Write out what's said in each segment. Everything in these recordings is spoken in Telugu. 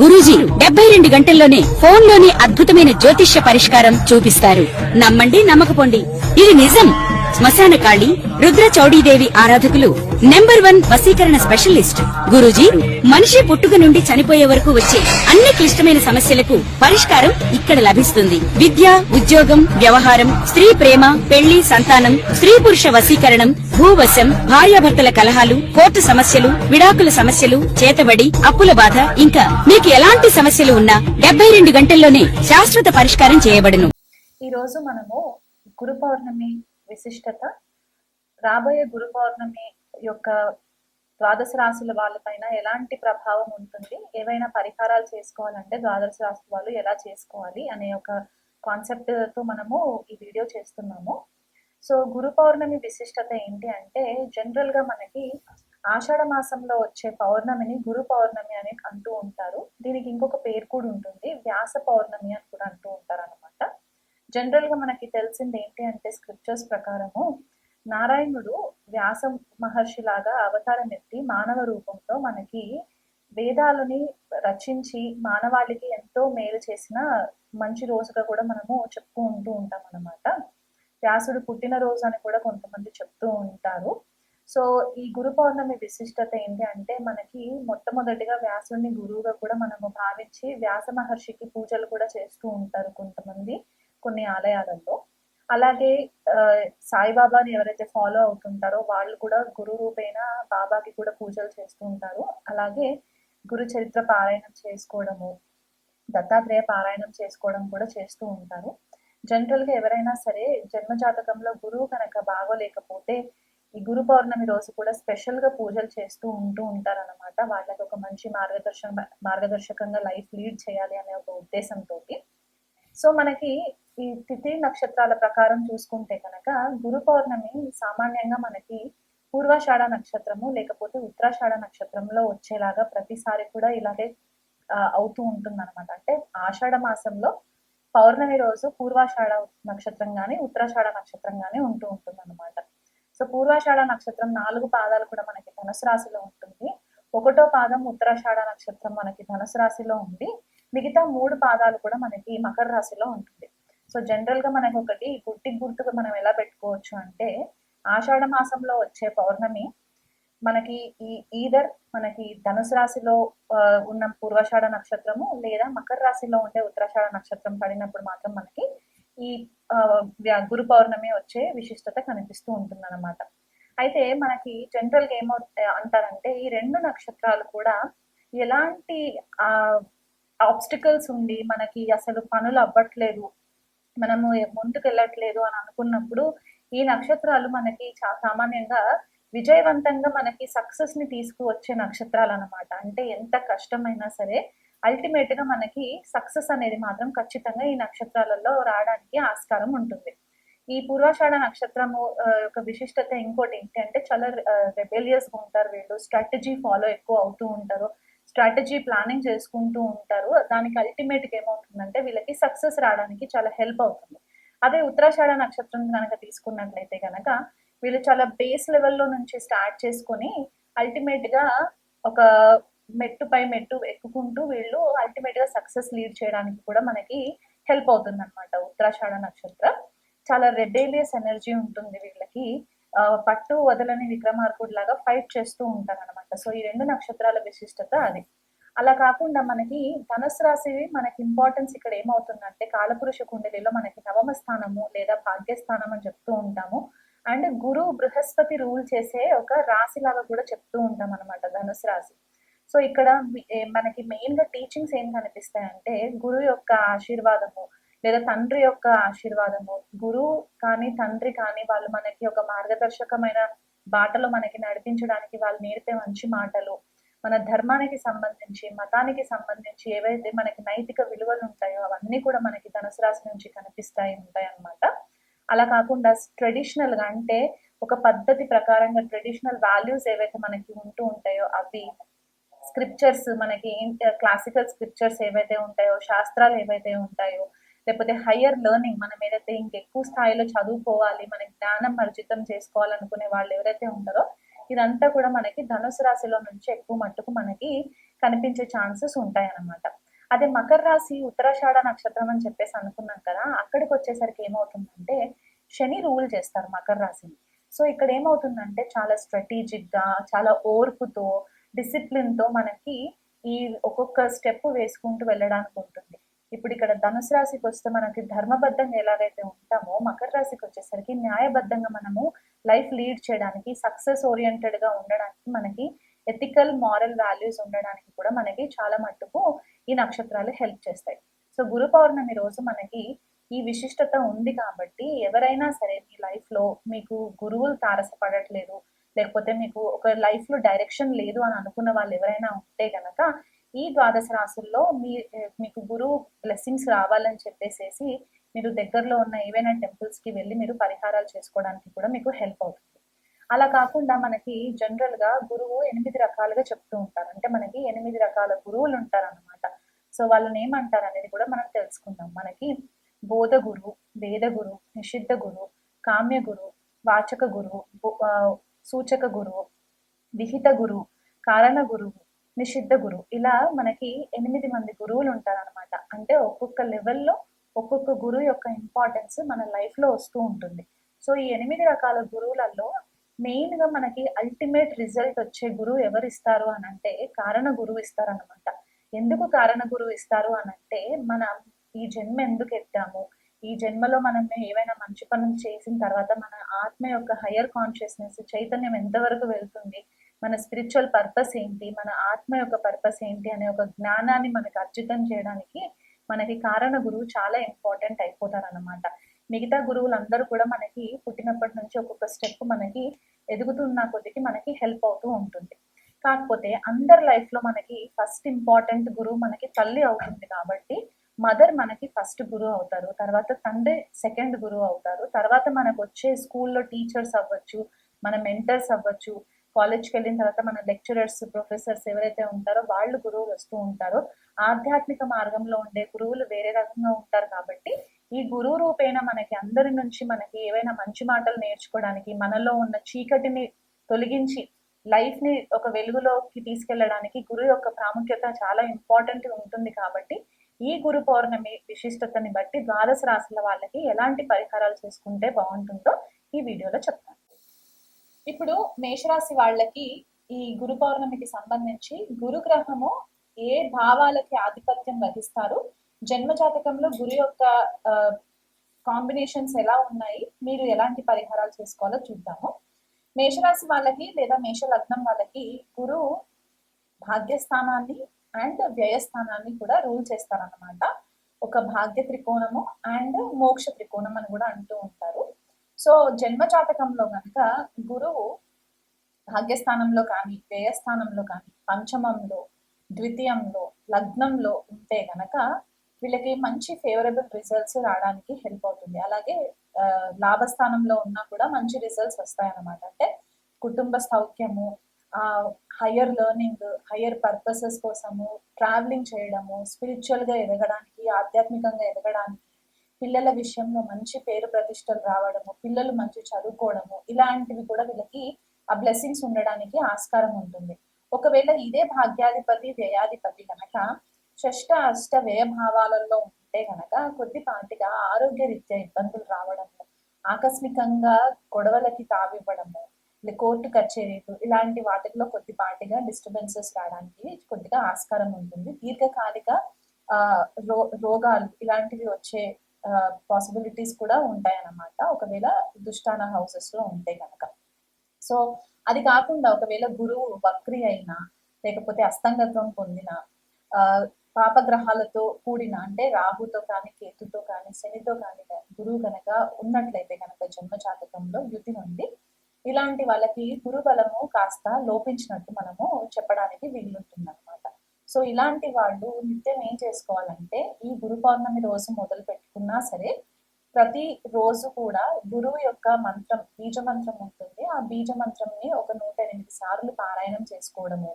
గురూజీ 72 గంటల్లోనే ఫోన్ లోని అద్భుతమైన జ్యోతిష్య పరిష్కారం చూపిస్తారు. నమ్మండి, నమ్మకపోండి, ఇది నిజం. శ్మశాన కాళి రుద్ర చౌడీదేవి ఆరాధకులు నంబర్ 1 వశీకరణ స్పెషలిస్ట్. గురూజీ మనిషి పుట్టుక నుండి చనిపోయే వరకు వచ్చే అన్ని క్లిష్టమైన సమస్యలకు పరిష్కారం ఇక్కడ లభిస్తుంది. విద్య, ఉద్యోగం, వ్యవహారం, స్త్రీ ప్రేమ, పెళ్లి, సంతానం, స్త్రీ పురుష వశీకరణం, భూవశం, భార్యాభర్తల కలహాలు, కోర్టు సమస్యలు, విడాకుల సమస్యలు, చేతబడి, అప్పుల బాధ, ఇంకా మీకు ఎలాంటి సమస్యలు ఉన్నా 72 గంటల్లోనే శాశ్వత పరిష్కారం చేయబడును. ఈ రోజు మనము గురు పౌర్ణమి విశిష్టత, రాబోయే గురు పౌర్ణమి యొక్క ద్వాదశ రాశుల వాళ్ళపైన ఎలాంటి ప్రభావం ఉంటుంది, ఏవైనా పరిహారాలు చేసుకోవాలంటే ద్వాదశ రాశి వాళ్ళు ఎలా చేసుకోవాలి అనే ఒక కాన్సెప్ట్ తో మనము ఈ వీడియో చేస్తున్నాము. సో గురు పౌర్ణమి విశిష్టత ఏంటి అంటే, జనరల్ గా మనకి ఆషాఢ మాసంలో వచ్చే పౌర్ణమిని గురు పౌర్ణమి అని అంటూ ఉంటారు. దీనికి ఇంకొక పేరు కూడా ఉంటుంది, వ్యాస పౌర్ణమి అని కూడా అంటూ ఉంటారు అనమాట. జనరల్ గా మనకి తెలిసింది ఏంటి అంటే, స్క్రిప్చర్స్ ప్రకారము నారాయణుడు వ్యాస మహర్షి లాగా అవతారం ఎత్తి మానవ రూపంలో మనకి వేదాలని రచించి మానవాళికి ఎంతో మేలు చేసిన మంచి రోజుగా కూడా మనము చెప్తూ ఉంటాం అన్నమాట. వ్యాసుడు పుట్టినరోజు అని కూడా కొంతమంది చెప్తూ ఉంటారు. సో ఈ గురు పౌర్ణమి విశిష్టత ఏంటి అంటే, మనకి మొట్టమొదటిగా వ్యాసుడిని గురువుగా కూడా మనము భావించి వ్యాస మహర్షికి పూజలు కూడా చేస్తూ ఉంటారు కొంతమంది కొన్ని ఆలయాలలో. అలాగే సాయిబాబాని ఎవరైతే ఫాలో అవుతుంటారో వాళ్ళు కూడా గురు రూపేణ బాబాకి కూడా పూజలు చేస్తూ ఉంటారు. అలాగే గురు చరిత్ర పారాయణం చేసుకోవడము, దత్తాత్రేయ పారాయణం చేసుకోవడం కూడా చేస్తూ ఉంటారు. జనరల్ గా ఎవరైనా సరే జన్మ జాతకంలో గురువు కనుక బాగోలేకపోతే ఈ గురు పౌర్ణమి రోజు కూడా స్పెషల్ గా పూజలు చేస్తూ ఉంటారు అనమాట. వాళ్ళకి ఒక మంచి మార్గదర్శకంగా లైఫ్ లీడ్ చేయాలి అనే ఒక ఉద్దేశంతో. సో మనకి ఈ తిథి నక్షత్రాల ప్రకారం చూసుకుంటే కనుక గురు పౌర్ణమి సామాన్యంగా మనకి పూర్వాషాఢ నక్షత్రము లేకపోతే ఉత్తరాషాఢ నక్షత్రంలో వచ్చేలాగా ప్రతిసారి కూడా ఇలాగే అవుతూ ఉంటుంది అనమాట. అంటే ఆషాఢ మాసంలో పౌర్ణమి రోజు పూర్వాషాఢ నక్షత్రం గాని ఉత్తరాషాఢ నక్షత్రం గాని ఉంటుంది అనమాట. సో పూర్వాషాఢ నక్షత్రం 4 పాదాలు కూడా మనకి ధనుసు రాశిలో ఉంటుంది. 1వ పాదం ఉత్తరాషాఢ నక్షత్రం మనకి ధనుసు రాశిలో ఉంది. మిగతా 3 పాదాలు కూడా మనకి మకర రాశిలో ఉంటుంది. సో జనరల్ గా మనకి ఒకటి గుర్తుగా మనం ఎలా పెట్టుకోవచ్చు అంటే, ఆషాఢ మాసంలో వచ్చే పౌర్ణమి మనకి మనకి ధనుసు రాశిలో ఉన్న పూర్వాషాఢ నక్షత్రము లేదా మకర రాశిలో ఉండే ఉత్తరాషాఢ నక్షత్రం పడినప్పుడు మాత్రం మనకి ఈ గురు పౌర్ణమి వచ్చే విశిష్టత కనిపిస్తూ ఉంటుంది అనమాట. అయితే మనకి జనరల్ గా ఏమో అంటారంటే, ఈ 2 నక్షత్రాలు కూడా ఎలాంటి ఆబ్స్టికల్స్ ఉండి మనకి అసలు పనులు అవ్వట్లేదు, మనము ముందుకు వెళ్ళట్లేదు అని అనుకున్నప్పుడు ఈ నక్షత్రాలు మనకి సామాన్యంగా విజయవంతంగా మనకి సక్సెస్ ని తీసుకువచ్చే నక్షత్రాలు అనమాట. అంటే ఎంత కష్టమైనా సరే అల్టిమేట్ గా మనకి సక్సెస్ అనేది మాత్రం ఖచ్చితంగా ఈ నక్షత్రాలలో రావడానికి ఆస్కారం ఉంటుంది. ఈ పూర్వాషాఢ నక్షత్రము యొక్క విశిష్టత ఇంకోటి ఏంటి అంటే, చాలా రెబెలియస్ గా ఉంటారు వీళ్ళు, స్ట్రాటజీ ఫాలో ఎక్కువ అవుతూ ఉంటారు, స్ట్రాటజీ ప్లానింగ్ చేసుకుంటూ ఉంటారు. దానికి అల్టిమేట్ గా ఏమవుతుందంటే వీళ్ళకి సక్సెస్ రావడానికి చాలా హెల్ప్ అవుతుంది. అదే ఉత్తరాషాఢ నక్షత్రం కనుక తీసుకున్నట్లయితే కనుక వీళ్ళు చాలా బేస్ లెవెల్లో నుంచి స్టార్ట్ చేసుకొని అల్టిమేట్ గా ఒక మెట్టు పై మెట్టు ఎక్కుకుంటూ వీళ్ళు అల్టిమేట్ గా సక్సెస్ లీడ్ చేయడానికి కూడా మనకి హెల్ప్ అవుతుంది అనమాట. ఉత్తరాషాఢ నక్షత్రం చాలా రెబేలియస్ ఎనర్జీ ఉంటుంది వీళ్ళకి, పట్టు వదలని విక్రమార్కుడు లాగా ఫైట్ చేస్తూ ఉంటారు అనమాట. సో ఈ 2 నక్షత్రాల విశిష్టత అది. అలా కాకుండా మనకి ధనుసు రాశి మనకి ఇంపార్టెన్స్ ఇక్కడ ఏమవుతుందంటే, కాలపురుష కుండలిలో మనకి నవమ స్థానము లేదా భాగ్యస్థానం అని చెప్తూ ఉంటాము. అండ్ గురు బృహస్పతి రూల్ చేసే ఒక రాశి లాగా కూడా చెప్తూ ఉంటాం అనమాట ధనుసు రాశి. సో ఇక్కడ మనకి మెయిన్ గా టీచింగ్స్ ఏం కనిపిస్తాయంటే, గురు యొక్క ఆశీర్వాదము లేదా తండ్రి యొక్క ఆశీర్వాదము, గురువు కానీ తండ్రి కానీ వాళ్ళు మనకి ఒక మార్గదర్శకమైన బాటలో మనకి నడిపించడానికి వాళ్ళు నేర్పే మంచి మాటలు, మన ధర్మానికి సంబంధించి మతానికి సంబంధించి ఏవైతే మనకి నైతిక విలువలు ఉంటాయో అవన్నీ కూడా మనకి ధనుసు రాశి నుంచి ఉంటాయి అన్నమాట. అలా కాకుండా ట్రెడిషనల్ గా అంటే ఒక పద్ధతి ప్రకారంగా ట్రెడిషనల్ వాల్యూస్ ఏవైతే మనకి ఉంటాయో అవి, స్క్రిప్చర్స్ మనకి క్లాసికల్ స్క్రిప్చర్స్ ఏవైతే ఉంటాయో, శాస్త్రాలు ఏవైతే ఉంటాయో, లేకపోతే హయ్యర్ లెర్నింగ్ మనం ఏదైతే ఇంకెక్కువ స్థాయిలో చదువుకోవాలి, మనకి జ్ఞానం అర్జితం చేసుకోవాలనుకునే వాళ్ళు ఎవరైతే ఉంటారో ఇదంతా కూడా మనకి ధనుసు రాశిలో నుంచి ఎక్కువ మట్టుకు మనకి కనిపించే ఛాన్సెస్ ఉంటాయి అన్నమాట. అదే మకర రాశి ఉత్తరాషాఢ నక్షత్రం అని చెప్పేసి అనుకున్నాం కదా, అక్కడికి వచ్చేసరికి ఏమవుతుందంటే శని రూల్ చేస్తారు మకర రాశిని. సో ఇక్కడ ఏమవుతుందంటే చాలా స్ట్రాటజిక్ గా, చాలా ఓర్పుతో, డిసిప్లిన్ తో మనకి ఈ ఒక్కొక్క స్టెప్ వేసుకుంటూ వెళ్ళడానికి ఉంటుంది. ఇప్పుడు ఇక్కడ ధనుసు రాశికి వస్తే మనకి ధర్మబద్ధంగా ఎలాగైతే ఉంటామో, మకర రాశికి వచ్చేసరికి న్యాయబద్ధంగా మనము లైఫ్ లీడ్ చేయడానికి, సక్సెస్ ఓరియంటెడ్ గా ఉండడానికి, మనకి ఎథికల్ మారల్ వాల్యూస్ ఉండడానికి కూడా మనకి చాలా మట్టుకు ఈ నక్షత్రాలు హెల్ప్ చేస్తాయి. సో గురు పౌర్ణమి రోజు మనకి ఈ విశిష్టత ఉంది కాబట్టి ఎవరైనా సరే మీ లైఫ్ లో మీకు గురువులు తారసపడట్లేదు, లేకపోతే మీకు ఒక లైఫ్ లో డైరెక్షన్ లేదు అని అనుకున్న వాళ్ళు ఎవరైనా ఉంటే గనక ఈ ద్వాదశ రాశుల్లో మీకు గురువు బ్లెస్సింగ్స్ రావాలని చెప్పేసేసి మీరు దగ్గరలో ఉన్న ఏవైనా టెంపుల్స్ కి వెళ్ళి మీరు పరిహారాలు చేసుకోవడానికి కూడా మీకు హెల్ప్ అవుతుంది. అలా కాకుండా మనకి జనరల్ గా గురువు 8 రకాలుగా చెప్తూ ఉంటారు. అంటే మనకి 8 రకాల గురువులు ఉంటారు అనమాట. సో వాళ్ళని ఏమంటారు అనేది కూడా మనం తెలుసుకుందాం. మనకి బోధ గురు, వేద గురు, నిషిద్ధ గురు, కామ్య గురు, వాచక గురు, సూచక గురు, విహిత గురు, కారణ గురువు, నిషిద్ధ గురువు, ఇలా మనకి 8 మంది గురువులు ఉంటారనమాట. అంటే ఒక్కొక్క లెవెల్లో ఒక్కొక్క గురువు యొక్క ఇంపార్టెన్స్ మన లైఫ్ లో వస్తూ ఉంటుంది. సో ఈ 8 రకాల గురువులలో మెయిన్ గా మనకి అల్టిమేట్ రిజల్ట్ వచ్చే గురువు ఎవరు ఇస్తారు అని అంటే కారణ గురువు ఇస్తారు అనమాట. ఎందుకు కారణ గురువు ఇస్తారు అని అంటే మనం ఈ జన్మ ఎందుకు ఎత్తాము, ఈ జన్మలో మనం ఏవైనా మంచి పనులు చేసిన తర్వాత మన ఆత్మ యొక్క హయ్యర్ కాన్షియస్నెస్ చైతన్యం ఎంతవరకు వెళ్తుంది, మన స్పిరిచువల్ పర్పస్ ఏంటి, మన ఆత్మ యొక్క పర్పస్ ఏంటి అనే ఒక జ్ఞానాన్ని మనకి అర్జితం చేయడానికి మనకి కారణ గురువు చాలా ఇంపార్టెంట్ అయిపోతారు అనమాట. మిగతా గురువులందరూ కూడా మనకి పుట్టినప్పటి నుంచి ఒక్కొక్క స్టెప్ మనకి ఎదుగుతున్న కొద్దికి మనకి హెల్ప్ అవుతూ ఉంటుంది. కాకపోతే అందరి లైఫ్ లో మనకి ఫస్ట్ ఇంపార్టెంట్ గురువు మనకి తల్లి అవుతుంది కాబట్టి మదర్ మనకి ఫస్ట్ గురువు అవుతారు, తర్వాత తండ్రి సెకండ్ గురువు అవుతారు, తర్వాత మనకు వచ్చే స్కూల్లో టీచర్స్ అవ్వచ్చు, మన మెంటర్స్ అవ్వచ్చు, కాలేజ్కి వెళ్ళిన తర్వాత మన లెక్చరర్స్, ప్రొఫెసర్స్ ఎవరైతే ఉంటారో వాళ్ళు గురువులు వస్తూ ఉంటారో. ఆధ్యాత్మిక మార్గంలో ఉండే గురువులు వేరే రకంగా ఉంటారు కాబట్టి ఈ గురువు రూపేణ మనకి అందరి నుంచి మనకి ఏవైనా మంచి మాటలు నేర్చుకోవడానికి, మనలో ఉన్న చీకటిని తొలగించి లైఫ్ ని ఒక వెలుగులోకి తీసుకెళ్లడానికి గురువు యొక్క ప్రాముఖ్యత చాలా ఇంపార్టెంట్ ఉంటుంది. కాబట్టి ఈ గురు పౌర్ణమి విశిష్టతని బట్టి ద్వాదశ రాశుల వాళ్ళకి ఎలాంటి పరిహారాలు చేసుకుంటే బాగుంటుందో ఈ వీడియోలో చెప్తాను. ఇప్పుడు మేషరాశి వాళ్ళకి ఈ గురు పౌర్ణమికి సంబంధించి గురుగ్రహము ఏ భావాలకి ఆధిపత్యం వహిస్తారు, జన్మ జాతకంలో గురు యొక్క కాంబినేషన్స్ ఎలా ఉన్నాయి, మీరు ఎలాంటి పరిహారాలు చేసుకోవాలో చూద్దాము. మేషరాశి వాళ్ళకి లేదా మేష లగ్నం వాళ్ళకి గురువు భాగ్యస్థానాన్ని అండ్ వ్యయస్థానాన్ని కూడా రూల్ చేస్తారన్నమాట. ఒక భాగ్య త్రికోణము అండ్ మోక్ష త్రికోణం అని కూడా అంటూ ఉంటారు. సో జన్మ జాతకంలో కనుక గురువు భాగ్యస్థానంలో కానీ, వ్యయస్థానంలో కానీ, పంచమంలో, ద్వితీయంలో, లగ్నంలో ఉంటే గనక వీళ్ళకి మంచి ఫేవరబుల్ రిజల్ట్స్ రావడానికి హెల్ప్ అవుతుంది. అలాగే లాభస్థానంలో ఉన్నా కూడా మంచి రిజల్ట్స్ వస్తాయన్నమాట. అంటే కుటుంబ సౌఖ్యము, హయ్యర్ లెర్నింగ్, హయ్యర్ పర్పసెస్ కోసము ట్రావెలింగ్ చేయడము, స్పిరిచువల్ గా ఎదగడానికి, ఆధ్యాత్మికంగా ఎదగడానికి, పిల్లల విషయంలో మంచి పేరు ప్రతిష్టలు రావడము, పిల్లలు మంచి చదువుకోవడము, ఇలాంటివి కూడా వీళ్ళకి ఆ బ్లెస్సింగ్స్ ఉండడానికి ఆస్కారం ఉంటుంది. ఒకవేళ ఇదే భాగ్యాధిపతి వ్యయాధిపతి కనుక షష్ట అష్ట వ్యయ భావాలలో ఉంటే గనక కొద్దిపాటిగా ఆరోగ్య రీత్యా ఇబ్బందులు రావడము, ఆకస్మికంగా గొడవలకి తావివ్వడము, కోర్టు కచేరీలు ఇలాంటి వాటిల్లో కొద్దిపాటిగా డిస్టర్బెన్సెస్ రావడానికి కొద్దిగా ఆస్కారం ఉంటుంది. దీర్ఘకాలిక రోగాలు ఇలాంటివి వచ్చే పాసిబిలిటీస్ కూడా ఉంటాయన్నమాట ఒకవేళ దుష్టాన హౌసెస్ లో ఉంటే కనుక. సో అది కాకుండా ఒకవేళ గురువు వక్రి అయినా, లేకపోతే అస్తంగత్వం పొందిన, పాపగ్రహాలతో కూడిన అంటే రాహుతో కానీ, కేతుతో కానీ, శనితో కానీ గురువు కనుక ఉన్నట్లయితే కనుక జన్మ జాతకంలో యుతి నుండి ఇలాంటి వాళ్ళకి గురు బలము కాస్త లోపించినట్టు మనము చెప్పడానికి వీలుంటుంది అనమాట. సో ఇలాంటి వాళ్ళు నిత్యం ఏం చేసుకోవాలంటే ఈ గురు పౌర్ణమి రోజు మొదలు పెట్టుకున్నా సరే ప్రతి రోజు కూడా గురువు యొక్క మంత్రం, బీజ మంత్రం ఉంటుంది. ఆ బీజ మంత్రంని ఒక 108 సార్లు పారాయణం చేసుకోవడము,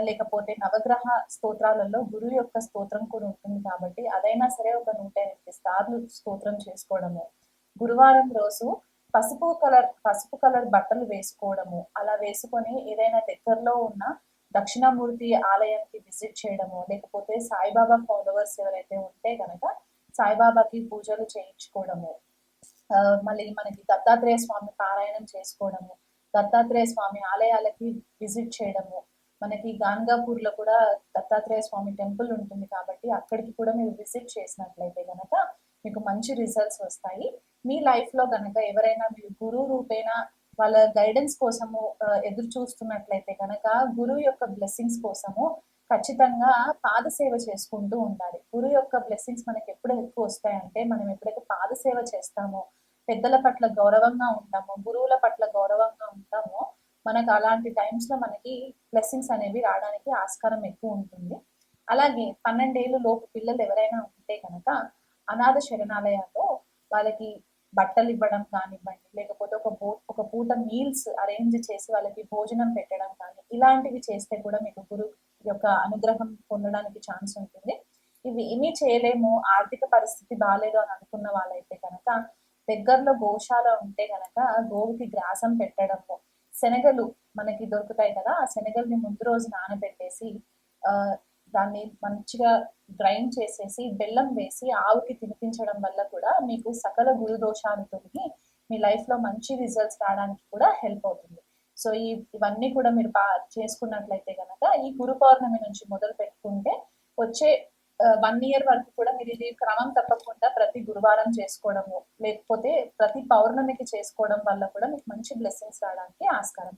లేకపోతే నవగ్రహ స్తోత్రాలలో గురువు యొక్క స్తోత్రం కూడా ఉంటుంది కాబట్టి అదైనా సరే ఒక 108 సార్లు స్తోత్రం చేసుకోవడము. గురువారం రోజు పసుపు కలర్ బట్టలు వేసుకోవడము, అలా వేసుకొని ఏదైనా దగ్గరలో ఉన్న దక్షిణామూర్తి ఆలయానికి విజిట్ చేయడము, లేకపోతే సాయిబాబా ఫాలోవర్స్ ఎవరైతే ఉంటే కనుక సాయిబాబాకి పూజలు చేయించుకోవడము, మళ్ళీ మనకి దత్తాత్రేయ స్వామి పారాయణం చేసుకోవడము, దత్తాత్రేయ స్వామి ఆలయాలకి విజిట్ చేయడము. మనకి గాన్గాపూర్ లో కూడా దత్తాత్రేయ స్వామి టెంపుల్ ఉంటుంది కాబట్టి అక్కడికి కూడా మీరు విజిట్ చేసినట్లయితే గనక మీకు మంచి రిజల్ట్స్ వస్తాయి. మీ లైఫ్ లో గనక ఎవరైనా మీరు గురువు రూపేణ వాళ్ళ గైడెన్స్ కోసము ఎదురు చూస్తున్నట్లయితే కనుక గురువు యొక్క బ్లెస్సింగ్స్ కోసము ఖచ్చితంగా పాద సేవ చేసుకుంటూ ఉండాలి. గురువు యొక్క బ్లెస్సింగ్స్ మనకి ఎప్పుడు ఎక్కువ వస్తాయంటే మనం ఎప్పుడైతే పాద సేవ చేస్తామో, పెద్దల పట్ల గౌరవంగా ఉంటామో, గురువుల పట్ల గౌరవంగా ఉంటామో, మనకు అలాంటి టైమ్స్ లో మనకి బ్లెస్సింగ్స్ అనేవి రావడానికి ఆస్కారం ఎక్కువ ఉంటుంది. అలాగే 12 ఏళ్ళు లోపు పిల్లలు ఎవరైనా ఉంటే కనుక అనాథ శరణాలయాల్లో వాళ్ళకి బట్టలు ఇవ్వడం కానివ్వండి, లేకపోతే ఒక పూట మీల్స్ అరేంజ్ చేసి వాళ్ళకి భోజనం పెట్టడం కానీ ఇలాంటివి చేస్తే కూడా మీకు గురువు యొక్క అనుగ్రహం పొందడానికి ఛాన్స్ ఉంటుంది. ఇవి ఏమీ చేయలేము, ఆర్థిక పరిస్థితి బాగాలేదు అని అనుకున్న వాళ్ళైతే కనుక దగ్గరలో గోశాల ఉంటే కనుక గోవుకి గ్రాసం పెట్టడము, శనగలు మనకి దొరుకుతాయి కదా, ఆ శనగల్ని ముందు రోజు నానబెట్టేసి దాన్ని మంచిగా గ్రైండ్ చేసేసి బెల్లం వేసి ఆవుకి తినిపించడం వల్ల కూడా మీకు సకల గురు దోషాలు తొలగి మీ లైఫ్ లో మంచి రిజల్ట్స్ రావడానికి కూడా హెల్ప్ అవుతుంది. సో ఇవన్నీ కూడా మీరు చేసుకున్నట్లయితే కనుక ఈ గురు పౌర్ణమి నుంచి మొదలు పెట్టుకుంటే వచ్చే 1 year వరకు కూడా మీరు ఇది క్రమం తప్పకుండా ప్రతి గురువారం చేసుకోవడము, లేకపోతే ప్రతి పౌర్ణమికి చేసుకోవడం వల్ల కూడా మీకు మంచి బ్లెస్సింగ్స్ రావడానికి ఆస్కారం.